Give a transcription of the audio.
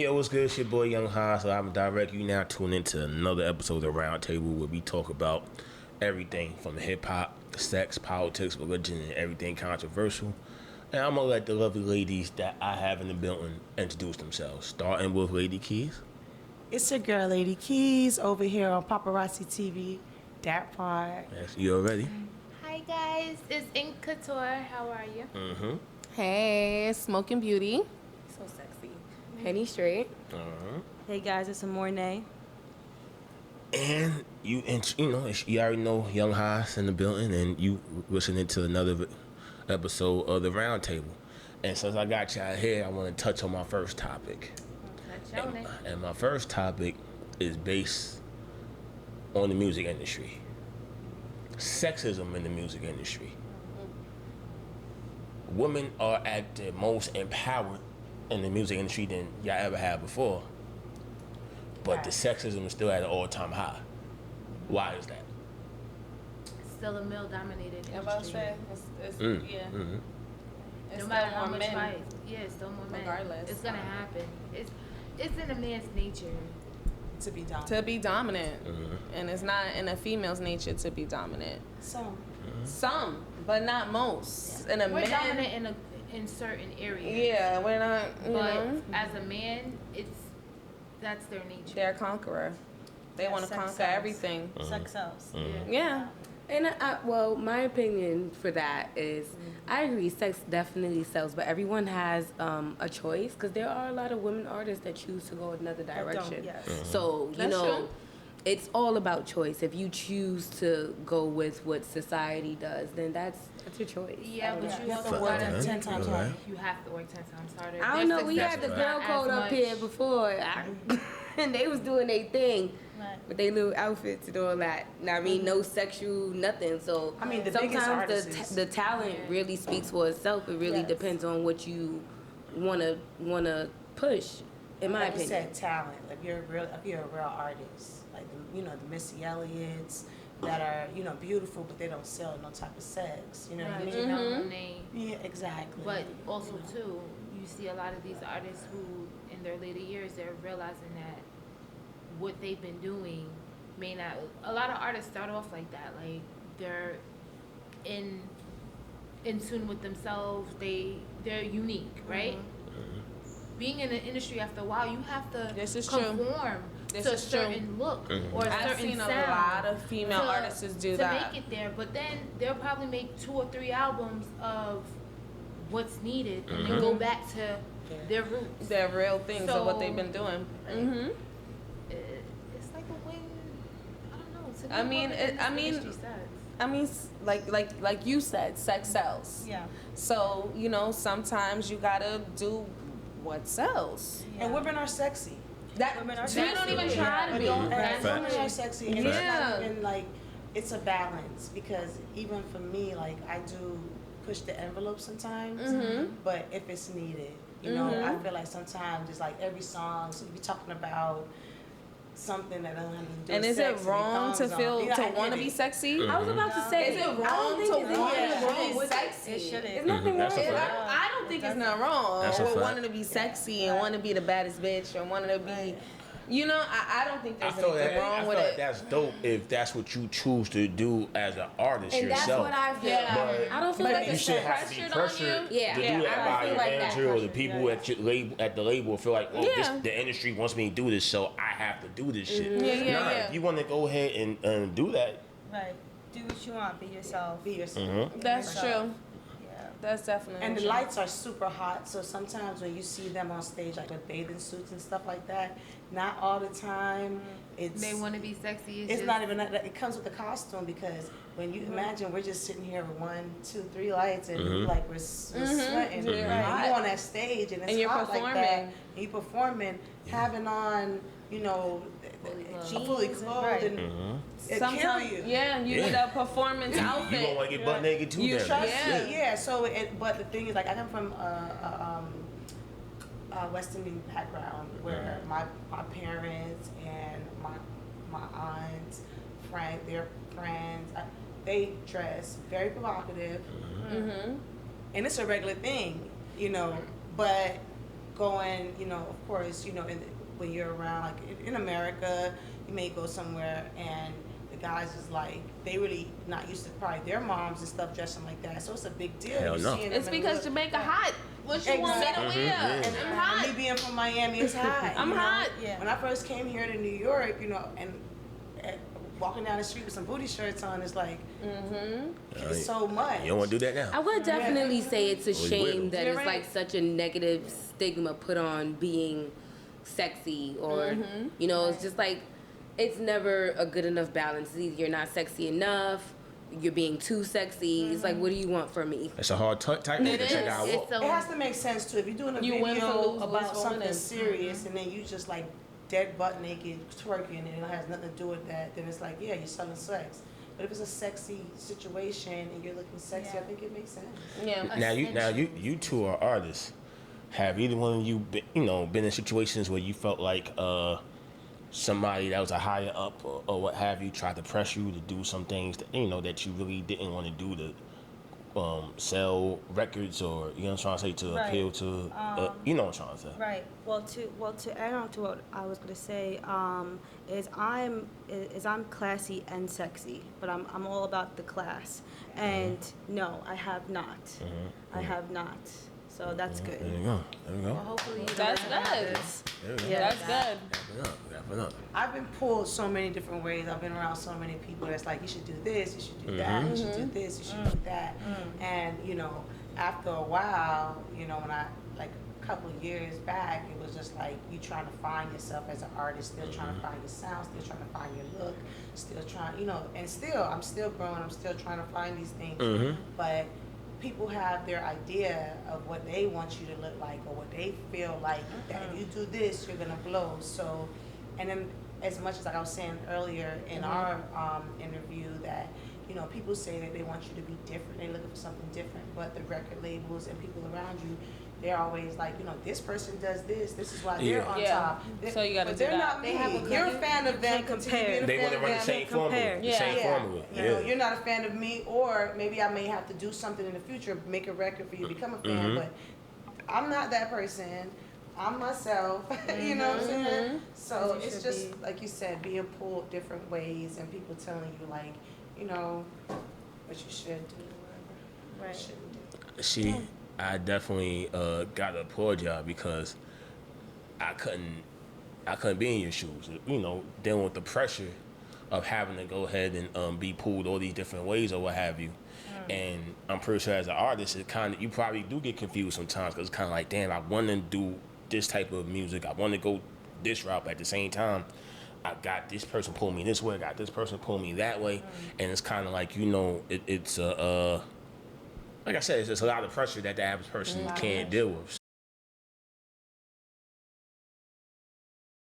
Yo, what's good? It's your boy Young High. So I'm direct you now tune into another episode of Roundtable where we talk about everything from hip hop, sex, politics, religion, and everything controversial. And I'm gonna let the lovely ladies that I have in the building introduce themselves. Starting with Lady Keyz. It's your girl, Lady Keyz, over here on Paparazzi TV. That part. Yes, you already. Hi guys, it's Ink Couture. How are you? Hey, Smoking Beauty. So sexy. Penny Straight. Hey guys, it's Amornay. And you already know Young High's in the building, and you listening to another episode of the Roundtable. And since I got y'all here, I want to touch on my first topic. And my first topic is based on the music industry. Sexism in the music industry. Women are at the most empowered in the music industry than y'all ever had before. But the sexism is still at an all-time high. Why is that? It's still a male-dominated industry. About to say, it's No matter how much fight, it's still more men. Regardless. It's gonna happen. It's in a man's nature To be dominant. to be dominant, and it's not in a female's nature to be dominant. Some, but not most. Yeah. And a we're man, dominant in certain areas. yeah, we're not. You But know, as a man, that's their nature. they're a conqueror. They want to sex conquer sells. everything. Sex sells. Yeah. And well, my opinion for that is, I agree, sex definitely sells, but everyone has a choice, because there are a lot of women artists that choose to go another direction. Yes. So, you That's know, true. it's all about choice. If you choose to go with what society does, then that's your choice. Yeah, but you have to also work gotta 10 times harder. You have to work 10 times harder. I don't Their know, we success had the is girl not code as up much. here before, and they was doing their thing. Right. With their little outfits and all that. I mean, no sexual nothing. So I mean, the biggest sometimes artists the talent really speaks for itself. It really depends on what you wanna push. In my Like you opinion. said, talent. If you're a real artist, like the Missy Elliott's that are beautiful, but they don't sell no type of sex. You know what I mean? Armonay. Yeah, exactly. But also too, you see a lot of these artists who, in their later years, they're realizing that what they've been doing may not. A lot of artists start off like that, like they're in tune with themselves. They're unique, right? Being in the industry after a while, you have to This is true. conform This to a is true. certain look or a I've certain seen sound. a lot of female artists do that. To make it there, but then they'll probably make 2 or 3 albums of what's needed and then go back to their roots. They're real things of what So- they've been doing. It's like a win. I don't know. To be I mean, a woman in this I mean- industry sucks. I mean, like you said, sex sells. Yeah. So, sometimes you gotta do what sells. And women are sexy. That Women are so you don't sexy. even try to But be. don't, and Facts. women are sexy, and it's Yeah. not even like it's a balance, because even for me, like I do push the envelope sometimes, but if it's needed, I feel like sometimes it's like every song, so you be talking about something that doesn't have to do And with is sex it wrong to and feel thumbs on. to want to be sexy? I was about to say, Is it I don't wrong think to it's want anything to be with sexy? It shouldn't. There's nothing That's wrong a with fact. that. I don't think it's not wrong That's a with fact. wanting to be sexy and wanting to be the baddest bitch and wanting to be, I don't think I there's feel anything that wrong I with feel like it. that's dope if that's what you choose to do as an artist And that's yourself. what I feel. Yeah. I don't feel But like if You it's should that have to be pressured on pressured you? Yeah. to Yeah, do that I by feel your like that. manager or the people at your label, at the label feel like, oh, Yeah. the industry wants me to do this, so I have to do this shit. Yeah, yeah, nah, yeah. if you want to go ahead and do that, Right. Do what you want. Be yourself. Be yourself. That's true. Yeah. That's definitely And the true. lights are super hot, so sometimes when you see them on stage, like with bathing suits and stuff like that, not all the time. They want to be sexy. It's not even that. It comes with the costume, because when you imagine we're just sitting here with 1, 2, 3 lights and like we're sweating. Yeah. You on that stage and it's And you're hot like that. performing. And you performing, having on, fully clothed Right. and it Sometimes, carry you. yeah, you need a performance you outfit. don't want to get butt naked too. You then. trust Yeah. me. Yeah. So, but the thing is, like, I come from a West Indian background where my parents and my aunts, their friends, they dress very provocative, and it's a regular thing, But going, of course, when you're around, like in America, you may go somewhere and the guys is like, they really not used to probably their moms and stuff dressing like that. So it's a big deal. Hell no. It's because Jamaica hot. What you want me to wear? Yeah. And I'm hot. me being from Miami, it's hot. I'm hot. Yeah. When I first came here to New York, and walking down the street with some booty shirts on, it's like, it's so much. You don't want to do that now. I would definitely say it's a Well, you shame will. that You're it's right. like such a negative stigma put on being sexy, or it's just like it's never a good enough balance. It's either you're not sexy enough, you're being too sexy. It's like, what do you want from me? It's a hard tight It that is. you gotta It's walk. a- It has to make sense too. If you're doing a You win video for lose, about lose for something winning. serious and then you just like dead butt naked twerking and it has nothing to do with that, then it's like, yeah, you're selling sex. But if it's a sexy situation and you're looking sexy, I think it makes sense. Yeah. Now you two are artists. Have either one of you been in situations where you felt like somebody that was a higher up or what have you tried to press you to do some things that that you really didn't want to do to sell records, or what I'm trying to say, to Right. appeal to what I'm trying to say. Right. Well, to add on to what I was gonna say, is I'm classy and sexy, but I'm all about the class. And no, I have not. I have not. So that's good. There you go. There you go. Well, hopefully you That's don't have good. this. There you go. Yeah, that's good. Wrap it up. I've been pulled so many different ways. I've been around so many people that's like, you should do this, you should do that, you should do this, you should do that. And, after a while, when I, like a couple of years back, it was just like you trying to find yourself as an artist, still trying to find your sound, still trying to find your look, still trying, and still, I'm still growing, I'm still trying to find these things. But people have their idea of what they want you to look like, or what they feel like that if you do this, you're gonna blow. So, and then as much as like I was saying earlier in our interview that, people say that they want you to be different, they're looking for something different, but the record labels and people around you, they're always like, this person does this is why they're on Yeah. top. So you gotta but do they're that. not They me. have a You're a compare. fan of them. compare. They want to run the same formula. The Yeah. same formula. Yeah. You're not a fan of me, or maybe I may have to do something in the future, make a record for you to become a fan, but I'm not that person. I'm myself. You know what I'm saying? So You it's should just, be. like you said, being pulled different ways and people telling you, like, what you should do, whatever. Right. Shouldn't do. I definitely got to applaud y'all, because I couldn't be in your shoes. Dealing with the pressure of having to go ahead and be pulled all these different ways or what have you. And I'm pretty sure as an artist, you probably do get confused sometimes, because it's kind of like, damn, I want to do this type of music, I want to go this route, but at the same time, I got this person pull me this way, I got this person pull me that way, and it's kind of like, it's like I said, it's just a lot of pressure that the average person can't deal with.